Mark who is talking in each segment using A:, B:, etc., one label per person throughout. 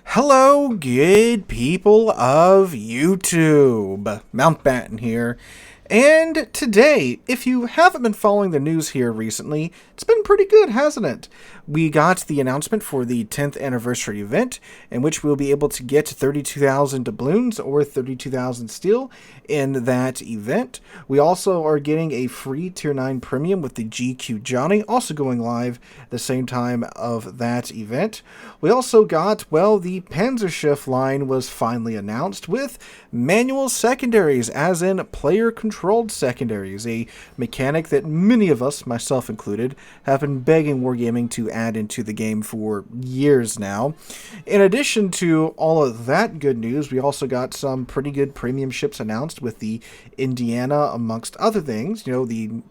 A: Hello, good people of YouTube. Mountbatten here. And today, if you haven't been following the news here recently, it's been pretty good, hasn't it? We got the announcement for the 10th anniversary event, in which we'll be able to get 32,000 doubloons or 32,000 steel in that event. We also are getting a free Tier 9 Premium with the GQ Johnny, also going live at the same time of that event. We also got, well, the Panzerschiff line was finally announced with manual secondaries, as in player-controlled secondaries, a mechanic that many of us, myself included, have been begging Wargaming to add into the game for years now. In addition to all of that good news, we also got some pretty good premium ships announced with the Indiana, amongst other things. You know, the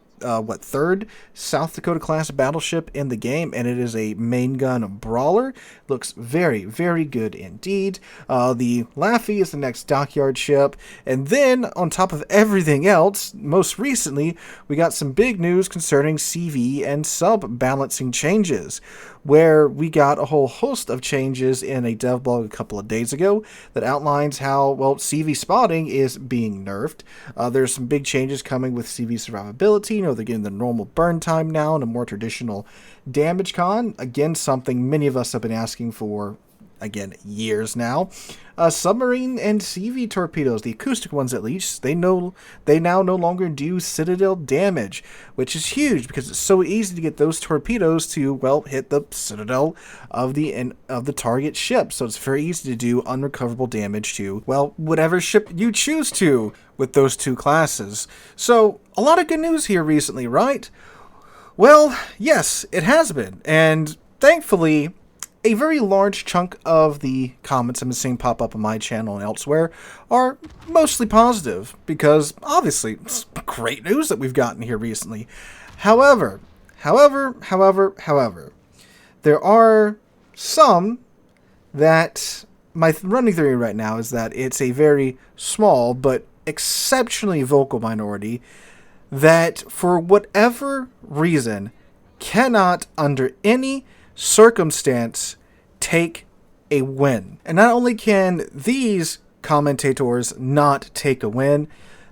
A: third South Dakota class battleship in the game, and it is a main gun brawler. Looks very, very good indeed. The Laffy is the next dockyard ship, and then on top of everything else, most recently we got some big news concerning CV and sub balancing changes, where we got a whole host of changes in a dev blog a couple of days ago that outlines how, well, CV spotting is being nerfed. There's some big changes coming with CV survivability. You know, they're getting the normal burn time now and a more traditional damage con. Again, something many of us have been asking for, again, years now. Submarine and CV torpedoes, the acoustic ones at least, they now no longer do citadel damage, which is huge because it's so easy to get those torpedoes to, well, hit the citadel of the target ship. So it's very easy to do unrecoverable damage to, well, whatever ship you choose to with those two classes. So a lot of good news here recently, right? Well, yes, it has been, and thankfully, a very large chunk of the comments I'm seeing pop up on my channel and elsewhere are mostly positive, because obviously it's great news that we've gotten here recently. However, there are some that my running theory right now is that it's a very small but exceptionally vocal minority that, for whatever reason, cannot under any circumstance take a win. And not only can these commentators not take a win,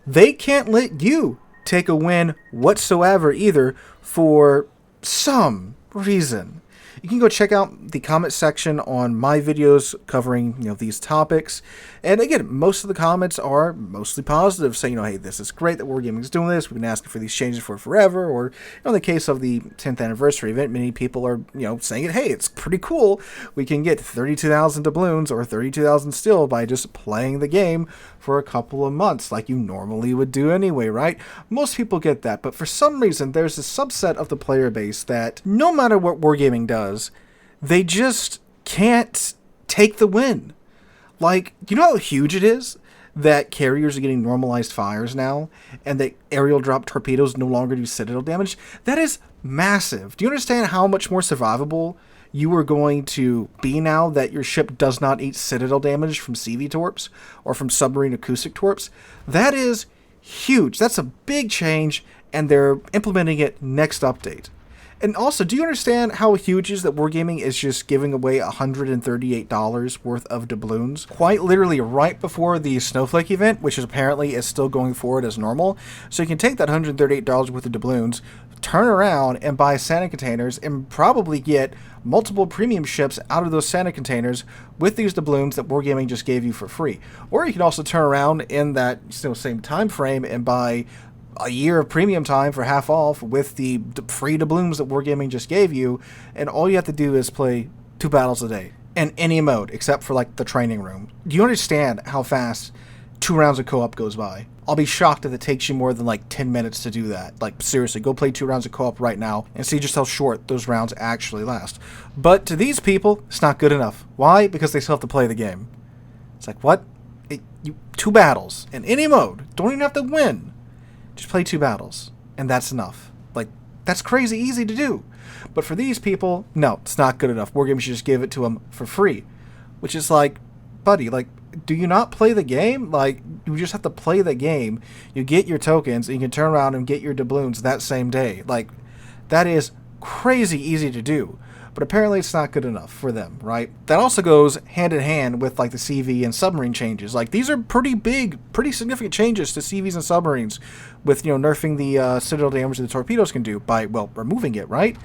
A: they can't let you take a win whatsoever either, for some reason. You can go check out the comment section on my videos covering, these topics. And again, most of the comments are mostly positive, saying, hey, this is great that Wargaming is doing this. We've been asking for these changes for forever. Or, in the case of the 10th anniversary event, many people are, saying, hey, it's pretty cool. We can get 32,000 doubloons or 32,000 steel by just playing the game for a couple of months, like you normally would do anyway, right? Most people get that, but for some reason, there's a subset of the player base that, no matter what Wargaming does, they just can't take the win. Like, you know how huge it is that carriers are getting normalized fires now, and that aerial drop torpedoes no longer do citadel damage? That is massive. Do you understand how much more survivable you are going to be now that your ship does not eat citadel damage from CV torps or from submarine acoustic torps? That is huge. That's a big change, and they're implementing it next update. And also, do you understand how huge it is that Wargaming is just giving away $138 worth of doubloons? Quite literally right before the Snowflake event, which apparently is still going forward as normal. So you can take that $138 worth of doubloons, turn around and buy Santa containers, and probably get multiple premium ships out of those Santa containers with these doubloons that Wargaming just gave you for free. Or you can also turn around in that same time frame and buy a year of premium time for half off with the free doubloons that Wargaming just gave you, and all you have to do is play 2 battles a day in any mode except for like the training room. Do you understand how fast 2 rounds of co-op goes by? I'll be shocked if it takes you more than like 10 minutes to do that. Like, seriously, go play 2 rounds of co-op right now and see just how short those rounds actually last. But to these people, it's not good enough. Why? Because they still have to play the game. It's like, what? 2 battles in any mode. Don't even have to win. Just play 2 battles, and that's enough. Like, that's crazy easy to do. But for these people, no, it's not good enough. Wargaming should just give it to them for free. Which is like, buddy, like, do you not play the game? Like, you just have to play the game. You get your tokens, and you can turn around and get your doubloons that same day. Like, that is crazy easy to do. but apparently it's not good enough for them, right? That also goes hand in hand with like the CV and submarine changes. Like these are pretty big, pretty significant changes to CVs and submarines, with nerfing the citadel damage that the torpedoes can do by, well, removing it, right?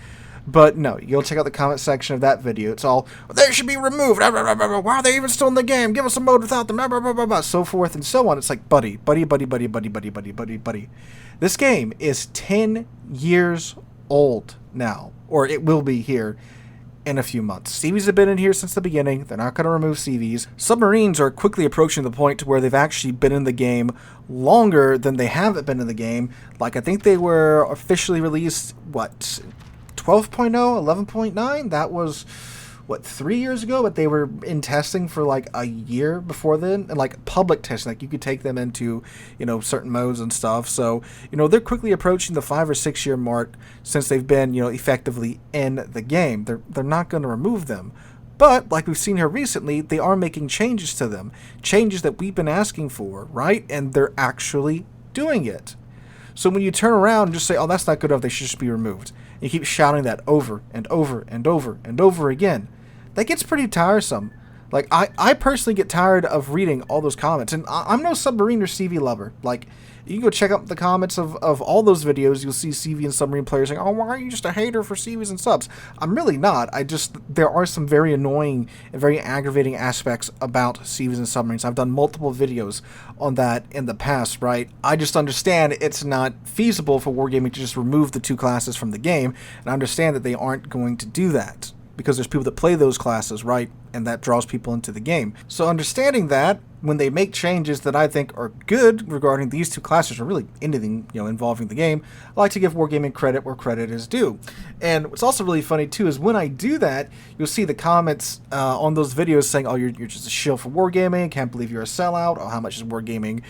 A: But no, you'll check out the comment section of that video. It's all, they should be removed. Why are they even still in the game? Give us a mode without them. So forth and so on. It's like, buddy. This game is 10 years old now, or it will be here in a few months. CVs have been in here since the beginning. They're not going to remove CVs. Submarines are quickly approaching the point to where they've actually been in the game longer than they haven't been in the game. Like, I think they were officially released, 12.0, 11.9? That was, 3 years ago? But they were in testing for like a year before then, and like public testing. Like you could take them into, certain modes and stuff. So, they're quickly approaching the 5 or 6 year mark since they've been, effectively in the game. They're not going to remove them. But, like we've seen here recently, they are making changes to them. Changes that we've been asking for, right? And they're actually doing it. So when you turn around and just say, oh, that's not good enough, they should just be removed, and you keep shouting that over and over and over and over again, that gets pretty tiresome. Like, I personally get tired of reading all those comments, and I'm no submarine or CV lover. Like, you can go check out the comments of all those videos. You'll see CV and submarine players saying, oh, why are you just a hater for CVs and subs? I'm really not. There are some very annoying and very aggravating aspects about CVs and submarines. I've done multiple videos on that in the past, right? I just understand it's not feasible for Wargaming to just remove the two classes from the game, and I understand that they aren't going to do that, because there's people that play those classes, right? And that draws people into the game. So understanding that, when they make changes that I think are good regarding these two classes, or really anything, involving the game, I like to give Wargaming credit where credit is due. And what's also really funny too is when I do that, you'll see the comments on those videos saying, oh, you're just a shill for Wargaming, can't believe you're a sellout, oh, how much is Wargaming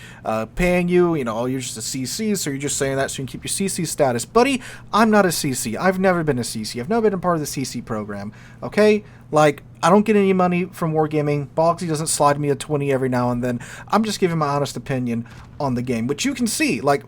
A: paying you, oh, you're just a CC, so you're just saying that so you can keep your CC status. Buddy, I'm not a CC. I've never been a CC. I've never been a part of the CC program, okay? Like, I don't get any money from Wargaming. Bogsy doesn't slide me a 20 every now and then. I'm just giving my honest opinion on the game, which you can see. Like,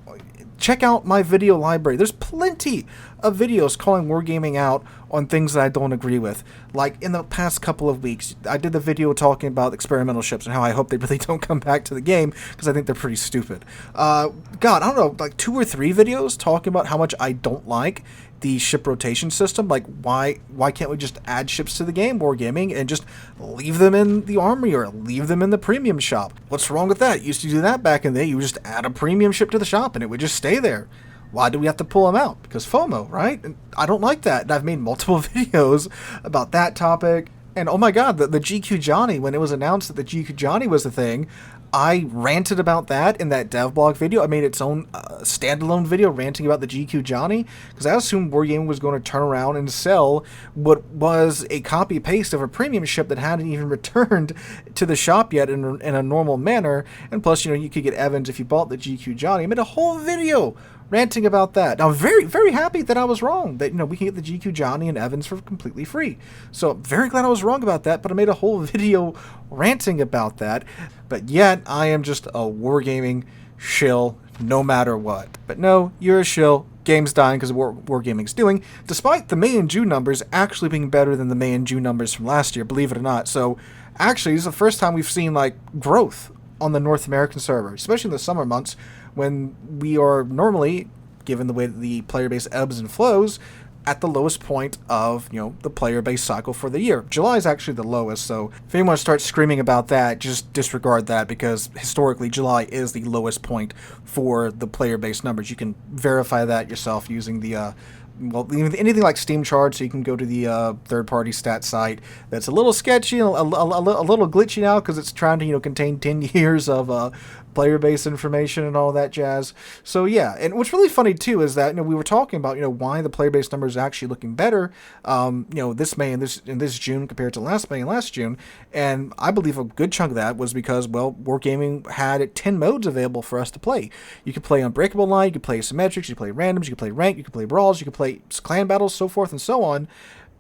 A: check out my video library. There's plenty of videos calling Wargaming out on things that I don't agree with. Like, in the past couple of weeks, I did the video talking about experimental ships and how I hope they really don't come back to the game, because I think they're pretty stupid. God, I don't know, like 2 or 3 videos talking about how much I don't like the ship rotation system. Like, why can't we just add ships to the game, Wargaming, and just leave them in the armory or leave them in the premium shop? What's wrong with that? You used to do that back in the day. You would just add a premium ship to the shop and it would just stay there. Why do we have to pull them out? Because FOMO, right? And I don't like that. And I've made multiple videos about that topic. And oh my god, the GQ Johnny, when it was announced that the GQ Johnny was the thing, I ranted about that in that devblog video. I made its own standalone video ranting about the GQ Johnny, because I assumed Wargaming was going to turn around and sell what was a copy-paste of a premium ship that hadn't even returned to the shop yet in a normal manner. And plus, you could get Evans if you bought the GQ Johnny. I made a whole video ranting about that. Now, I'm very, very happy that I was wrong, that, we can get the GQ Johnny and Evans for completely free. So, I'm very glad I was wrong about that, but I made a whole video ranting about that. But yet, I am just a Wargaming shill, no matter what. But no, you're a shill. Game's dying because of what Wargaming's doing, despite the May and June numbers actually being better than the May and June numbers from last year, believe it or not. So, actually, this is the first time we've seen, growth on the North American server, especially in the summer months, when we are normally, given the way that the player base ebbs and flows, at the lowest point of, the player base cycle for the year. July is actually the lowest, so if anyone starts screaming about that, just disregard that, because historically July is the lowest point for the player base numbers. You can verify that yourself using the anything like Steam Charts, so you can go to the third-party stat site that's a little sketchy, a little glitchy now, because it's trying to, contain 10 years of player base information and all that jazz. So yeah, and what's really funny too is that we were talking about why the player base numbers are actually looking better, this May and this June compared to last May and last June, and I believe a good chunk of that was because Wargaming had 10 modes available for us to play. You could play Unbreakable Line, you could play Asymmetrics, you could play Randoms, you could play Rank, you could play Brawls, you could play Clan Battles, so forth and so on,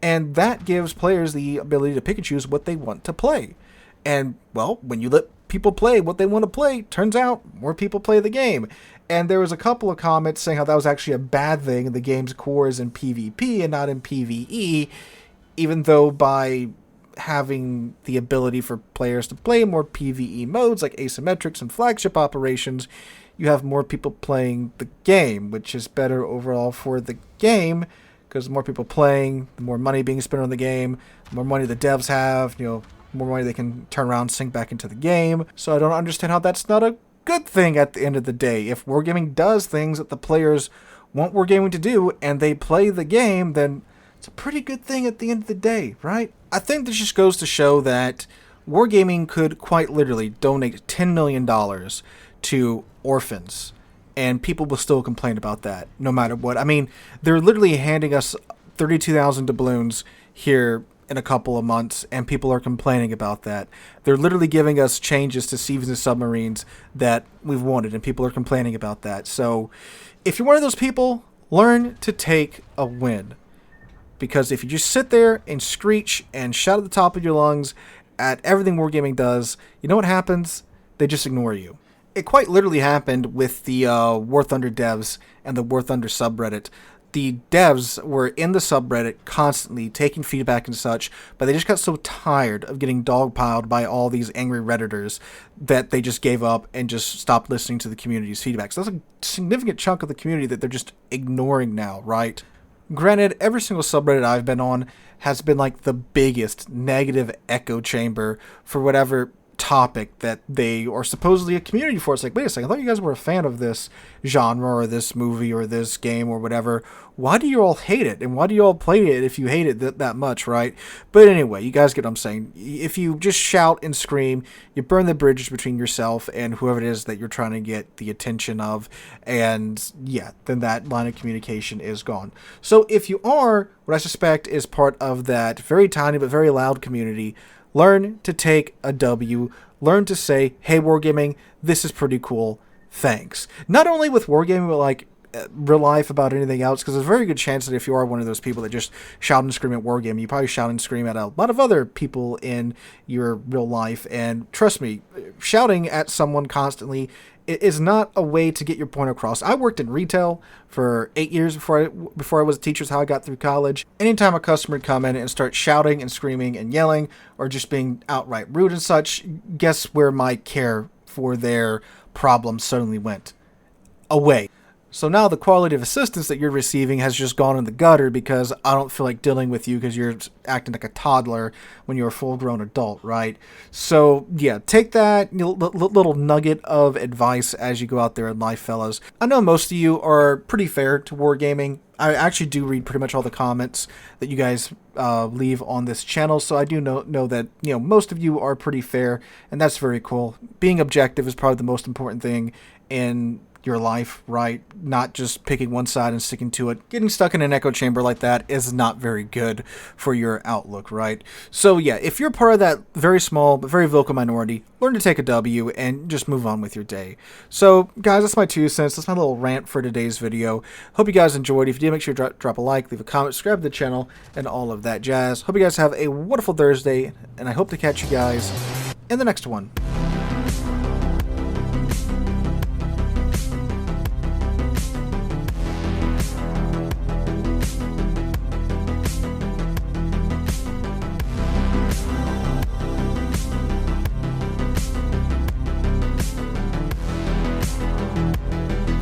A: and that gives players the ability to pick and choose what they want to play. And when you let people play what they want to play, turns out more people play the game. And there was a couple of comments saying how that was actually a bad thing, and the game's core is in PvP and not in PvE. even though by having the ability for players to play more PvE modes like asymmetrics and flagship operations, you have more people playing the game, which is better overall for the game, because the more people playing, the more money being spent on the game, the more money the devs have, you know, more money they can turn around and sink back into the game. So I don't understand how that's not a good thing at the end of the day. If Wargaming does things that the players want Wargaming to do and they play the game, then it's a pretty good thing at the end of the day, right? I think this just goes to show that Wargaming could quite literally donate $10 million to orphans, and people will still complain about that no matter what. I mean, they're literally handing us 32,000 doubloons here in a couple of months, and people are complaining about that. They're literally giving us changes to Seas and submarines that we've wanted, and people are complaining about that. So if you're one of those people, learn to take a win. Because if you just sit there and screech and shout at the top of your lungs at everything Wargaming does, you know what happens? They just ignore you. It quite literally happened with the War Thunder devs and the War Thunder subreddit. The devs were in the subreddit constantly taking feedback and such, but they just got so tired of getting dogpiled by all these angry Redditors that they just gave up and just stopped listening to the community's feedback. So that's a significant chunk of the community that they're just ignoring now, right? Granted, every single subreddit I've been on has been like the biggest negative echo chamber for whatever topic that they are supposedly a community for. It's like, wait a second, I thought you guys were a fan of this genre or this movie or this game or whatever. Why do you all hate it? And why do you all play it if you hate it that much, right? But anyway, you guys get what I'm saying. If you just shout and scream, you burn the bridges between yourself and whoever it is that you're trying to get the attention of, and yeah, then that line of communication is gone. So if you are, what I suspect is part of that very tiny but very loud community, learn to take a W. Learn to say, hey, Wargaming, this is pretty cool. Thanks. Not only with Wargaming, but like real life about anything else, because there's a very good chance that if you are one of those people that just shout and scream at Wargaming, you probably shout and scream at a lot of other people in your real life. And trust me, shouting at someone constantly is not a way to get your point across. I worked in retail for 8 years before I was a teacher. Is how I got through college. Anytime a customer would come in and start shouting and screaming and yelling or just being outright rude and such, guess where my care for their problems suddenly went? Away. So now the quality of assistance that you're receiving has just gone in the gutter because I don't feel like dealing with you because you're acting like a toddler when you're a full-grown adult, right? So yeah, take that little nugget of advice as you go out there in life, fellas. I know most of you are pretty fair to Wargaming. I actually do read pretty much all the comments that you guys leave on this channel, so I do know that, you know, most of you are pretty fair, and that's very cool. Being objective is probably the most important thing in your life, right? Not just picking one side and sticking to it. Getting stuck in an echo chamber like that is not very good for your outlook, right? So yeah, if you're part of that very small but very vocal minority, learn to take a W and just move on with your day. So guys, that's my 2 cents. That's my little rant for today's video. Hope you guys enjoyed. If you did, make sure you drop a like, leave a comment, subscribe to the channel, and all of that jazz. Hope you guys have a wonderful Thursday, and I hope to catch you guys in the next one.